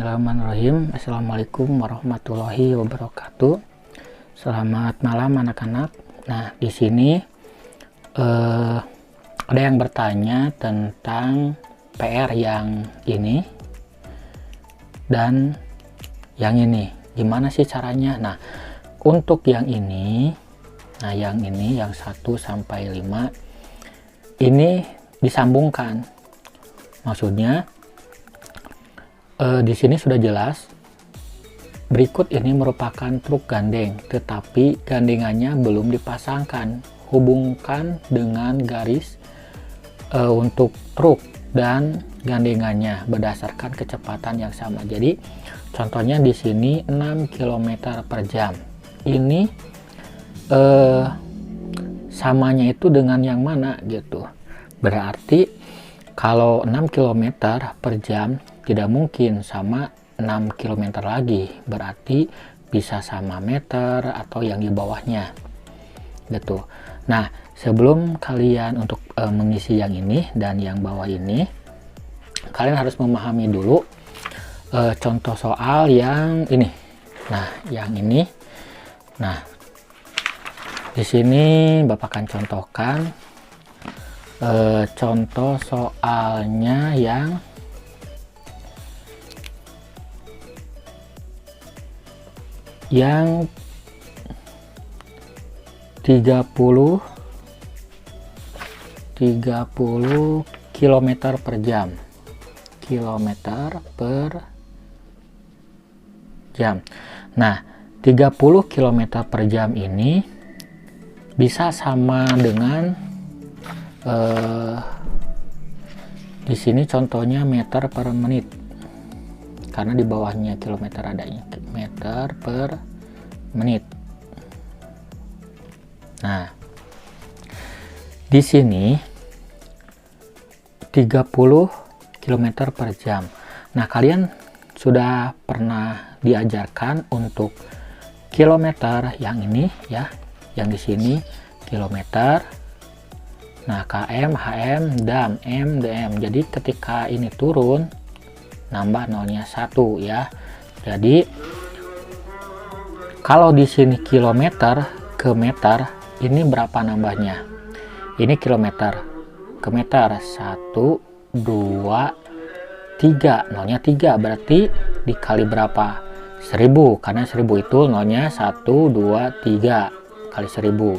Bismillahirrahmanirrahim. Assalamualaikum warahmatullahi wabarakatuh. Selamat malam anak-anak. Nah, di sini ada yang bertanya tentang PR yang ini dan yang ini. Gimana sih caranya? Nah, untuk yang ini, yang 1 sampai 5 ini disambungkan. Maksudnya di sini sudah jelas. Berikut ini merupakan truk gandeng, tetapi gandengannya belum dipasangkan. Hubungkan dengan garis untuk truk dan gandengannya berdasarkan kecepatan yang sama. Jadi contohnya di sini 6 km per jam. Ini samanya itu dengan yang mana gitu. Berarti kalau 6 km per jam tidak mungkin sama 6 km lagi, berarti bisa sama meter atau yang di bawahnya gitu. Nah, sebelum kalian untuk mengisi yang ini dan yang bawah ini, kalian harus memahami dulu contoh soal yang ini. Nah, yang ini. Nah, di sini Bapak akan contohkan contoh soalnya yang yang 30 km per jam. Nah, 30 km per jam ini bisa sama dengan di sini contohnya meter per menit, karena di bawahnya kilometer adanya meter per menit. Nah, di sini 30 km per jam. Nah, kalian sudah pernah diajarkan untuk kilometer yang ini ya, yang di sini kilometer. Nah, km, hm, dam, m, dm. Jadi ketika ini turun nambah nolnya 1 ya. Jadi kalau di sini kilometer ke meter, ini berapa nambahnya? Ini kilometer ke meter 1 2 3, nolnya 3, berarti dikali berapa? 1000, karena 1000 itu nolnya 1 2 3 kali 1000.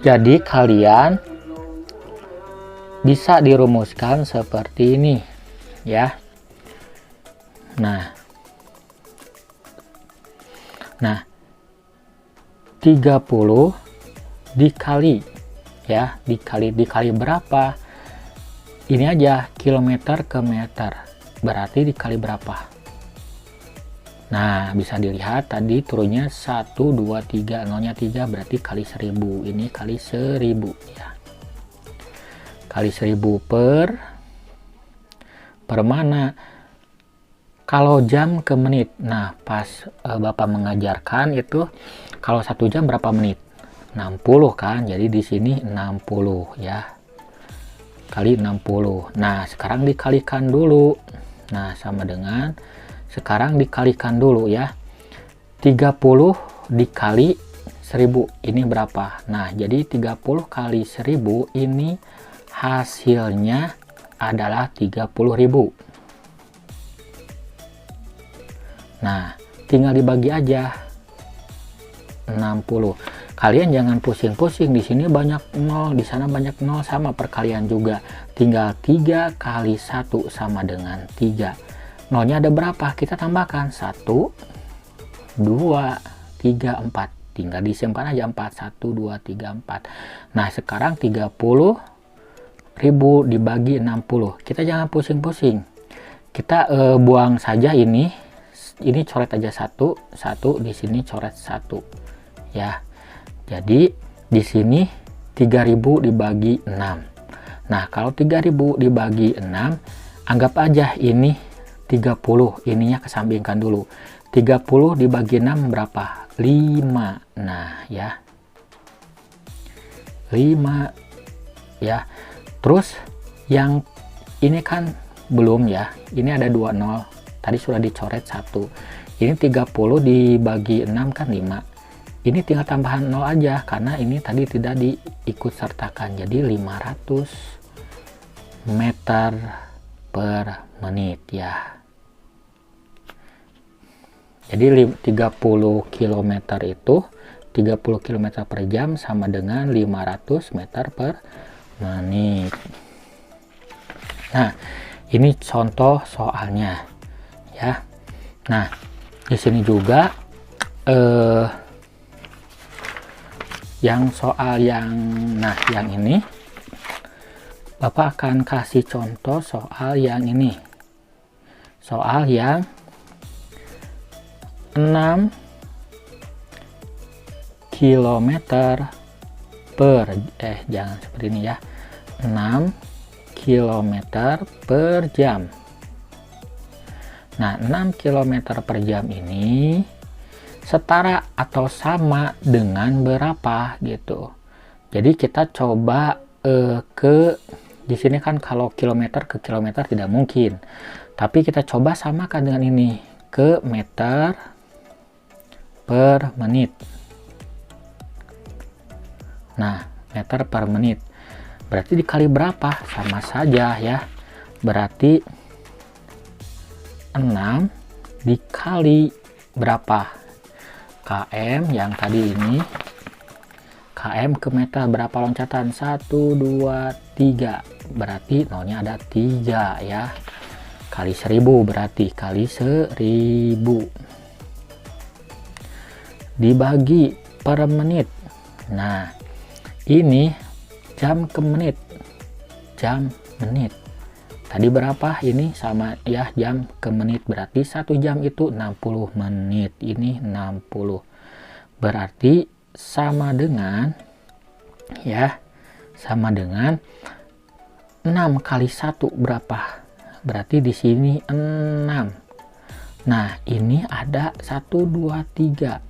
Jadi kalian bisa dirumuskan seperti ini ya. Nah 30 dikali ya, dikali berapa? Ini aja, kilometer ke meter, berarti dikali berapa? Nah, bisa dilihat tadi turunnya 1 2 3, nolnya 3, berarti kali 1000. Ini kali 1000 ya. Kali 1000 per mana? Kalau jam ke menit. Nah, pas Bapak mengajarkan itu kalau 1 jam berapa menit? 60 kan. Jadi di sini 60 ya. Kali 60. Nah, sekarang dikalikan dulu. Nah, sama dengan sekarang dikalikan dulu ya. 30 dikali 1000 ini berapa? Nah, jadi 30 kali 1000 ini hasilnya adalah 30.000. Nah, tinggal dibagi aja 60. Kalian jangan pusing-pusing, di sini banyak 0, di sana banyak 0, sama perkalian juga. Tinggal 3 kali 1 sama dengan 3. Nolnya ada berapa? Kita tambahkan 1 2 3 4. Tinggal disimpan aja 4, 1 2 3 4. Nah, sekarang 30.000 dibagi 60. Kita jangan pusing-pusing. Kita buang saja ini coret aja 1 di sini coret 1 ya. Jadi di sini 3000 dibagi 6. Nah, kalau 3000 dibagi 6, anggap aja ini 30, ininya kesampingkan dulu. 30 dibagi 6 berapa? 5. Nah, ya. 5 ya. Terus yang ini kan belum ya, ini ada 2 nol, tadi sudah dicoret 1, ini 30 dibagi 6 kan 5, ini tinggal tambahan 0 aja karena ini tadi tidak diikut sertakan, jadi 500 meter per menit ya. Jadi 30 km itu 30 km per jam sama dengan 500 meter per menit. Nah, ini contoh soalnya ya. Nah, di sini juga yang soal yang ini Bapak akan kasih contoh soal yang ini. Soal yang 6 km per jangan seperti ini ya. 6 km per jam. Nah, 6 km per jam ini setara atau sama dengan berapa gitu. Jadi kita coba di sini kan kalau kilometer ke kilometer tidak mungkin. Tapi kita coba samakan dengan ini ke meter per menit. Nah, meter per menit. Berarti dikali berapa? Sama saja ya. Berarti 6 dikali berapa? km yang tadi ini. km ke meter berapa loncatan? 1, 2, 3. Berarti nolnya ada 3 ya. Kali 1000 berarti kali 1000. Dibagi per menit. Nah, ini jam ke menit, jam menit. Tadi berapa? Ini sama ya, jam ke menit, berarti 1 jam itu 60 menit. Ini 60. Berarti sama dengan ya, sama dengan 6 kali 1 berapa? Berarti di sini 6. Nah, ini ada 1 2 3.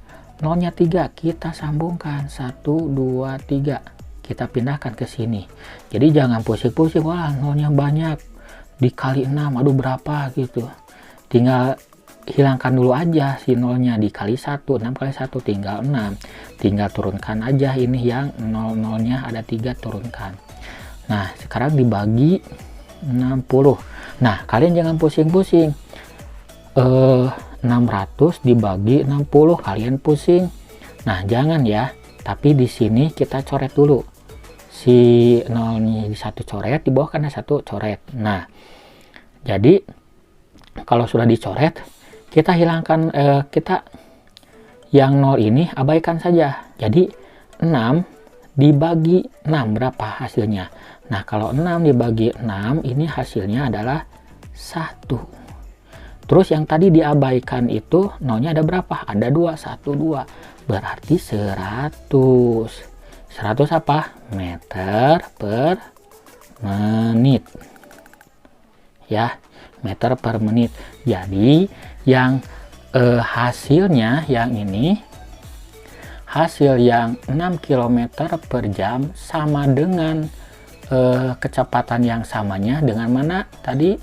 Nolnya 3, kita sambungkan 1 2 3. Kita pindahkan ke sini. Jadi jangan pusing-pusing, wah nolnya banyak dikali 6, aduh berapa gitu. Tinggal hilangkan dulu aja si nolnya, dikali 1, 6 kali 1 tinggal 6. Tinggal turunkan aja ini yang nol-nolnya ada 3, turunkan. Nah, sekarang dibagi 60. Nah, kalian jangan pusing-pusing. 600 dibagi 60, kalian pusing. Nah, jangan ya. Tapi di sini kita coret dulu. Si nolnya di satu coret, di bawah karena 1 coret. Nah, jadi kalau sudah dicoret, kita hilangkan, kita yang 0 ini abaikan saja. Jadi 6 dibagi 6 berapa hasilnya? Nah, kalau 6 dibagi 6 ini hasilnya adalah 1. Terus yang tadi diabaikan itu nolnya ada berapa? Ada 2, 1, 2. Berarti 100. 100 apa? Meter per menit. Ya, meter per menit. Jadi yang hasilnya yang ini, hasil yang 6 km per jam sama dengan kecepatan yang samanya dengan mana tadi?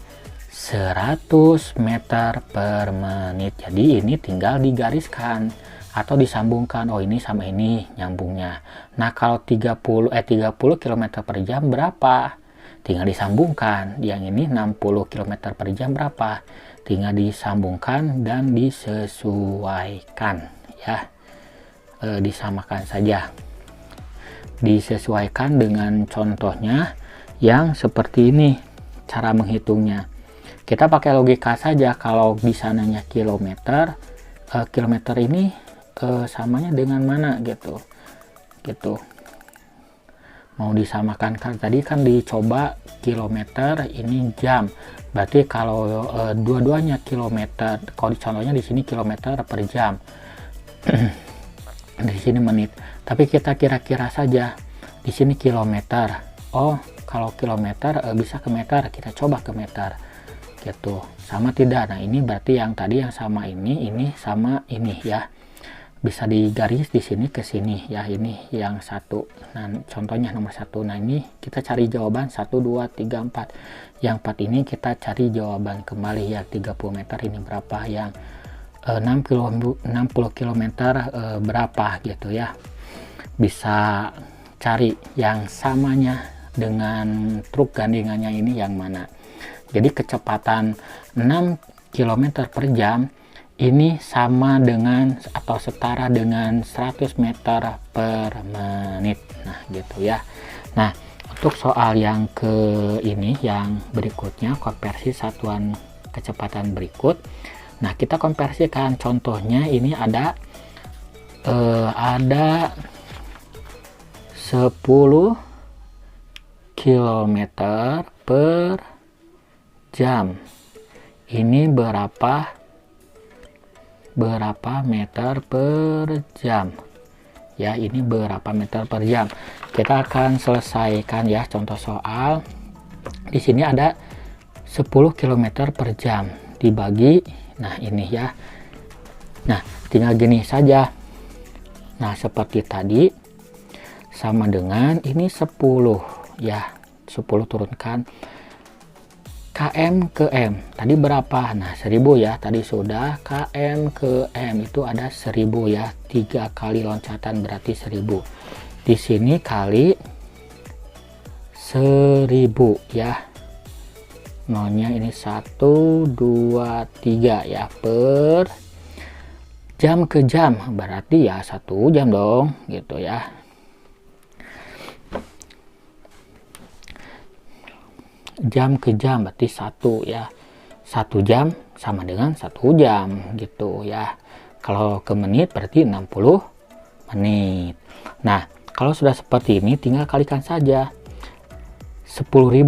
100 meter per menit. Jadi ini tinggal digariskan atau disambungkan. Oh, ini sama ini nyambungnya. Nah, kalau 30 km per jam berapa? Tinggal disambungkan. Yang ini 60 km per jam berapa? Tinggal disambungkan dan disesuaikan ya. Disamakan saja. Disesuaikan dengan contohnya yang seperti ini cara menghitungnya. Kita pakai logika saja. Kalau di sananya kilometer, kilometer ini samanya dengan mana gitu mau disamakan kan tadi kan dicoba kilometer, ini jam, berarti kalau dua-duanya kilometer, kalau contohnya di sini kilometer per jam di sini menit, tapi kita kira-kira saja di sini kilometer. Oh, kalau kilometer bisa ke meter, kita coba ke meter gitu, sama tidak? Nah, ini berarti yang tadi yang sama ini sama ini ya. bisa digaris di sini ke sini ya, ini yang satu. Nah contohnya nomor 1. Nah ini kita cari jawaban 1 2 3 4. Yang 4 ini kita cari jawaban kembali ya, 30 meter ini berapa, yang 60 km berapa gitu ya. Bisa cari yang samanya dengan truk gandengannya ini yang mana. Jadi kecepatan 6 km per jam ini sama dengan atau setara dengan 100 meter per menit. Nah gitu ya. Nah untuk soal yang ke ini, yang berikutnya, konversi satuan kecepatan berikut. Nah kita konversikan, contohnya ini ada 10 km per jam. Ini berapa meter per jam ya, ini berapa meter per jam. Kita akan selesaikan ya contoh soal. Di sini ada 10 km per jam dibagi, nah ini ya. Nah tinggal gini saja. Nah seperti tadi, sama dengan ini 10 ya, 10 turunkan km ke m tadi berapa? Nah 1000 ya, tadi sudah. Km ke m itu ada 1000 ya, 3 kali loncatan berarti 1000. Di sini kali 1000 ya, nolnya ini 1 2 3 ya, per jam ke jam berarti ya 1 jam dong gitu ya. Jam ke jam berarti 1 ya, 1 jam sama dengan 1 jam gitu ya. Kalau ke menit berarti 60 menit. Nah kalau sudah seperti ini tinggal kalikan saja. 10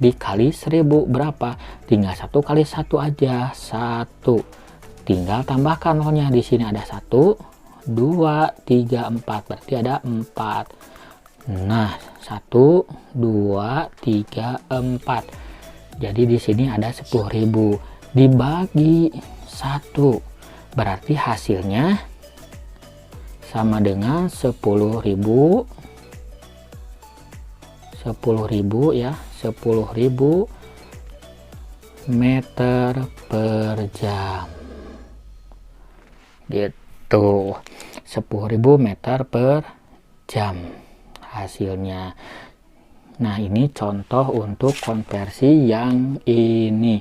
dikali 1000 berapa? Tinggal 1 kali 1 aja, 1. Tinggal tambahkan nolnya, di sini ada 1 2 3 4 berarti ada 4. Nah 1 2 3 4, jadi di sini ada 10.000 dibagi 1 berarti hasilnya sama dengan 10.000 ya, 10.000 meter per jam gitu. 10.000 meter per jam hasilnya. Nah ini contoh untuk konversi yang ini.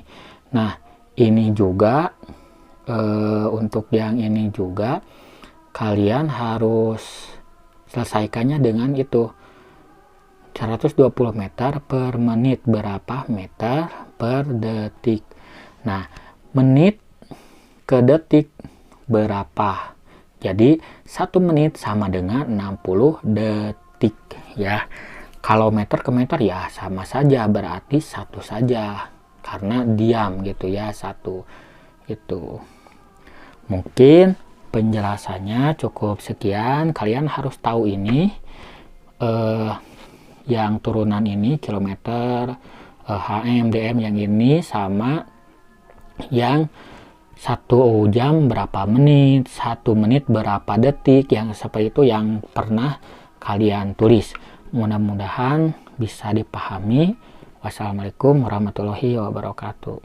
Nah ini juga untuk yang ini juga kalian harus selesaikannya dengan itu, 120 meter per menit berapa meter per detik. Nah menit ke detik berapa, jadi 1 menit sama dengan 60 detik ya. Kalau meter ke meter ya sama saja, berarti 1 saja karena diam gitu ya, 1 itu. Mungkin penjelasannya cukup sekian. Kalian harus tahu ini yang turunan ini kilometer, HM DM yang ini, sama yang 1 jam berapa menit, 1 menit berapa detik, yang seperti itu yang pernah kalian tulis. Mudah-mudahan bisa dipahami. Wassalamualaikum warahmatullahi wabarakatuh.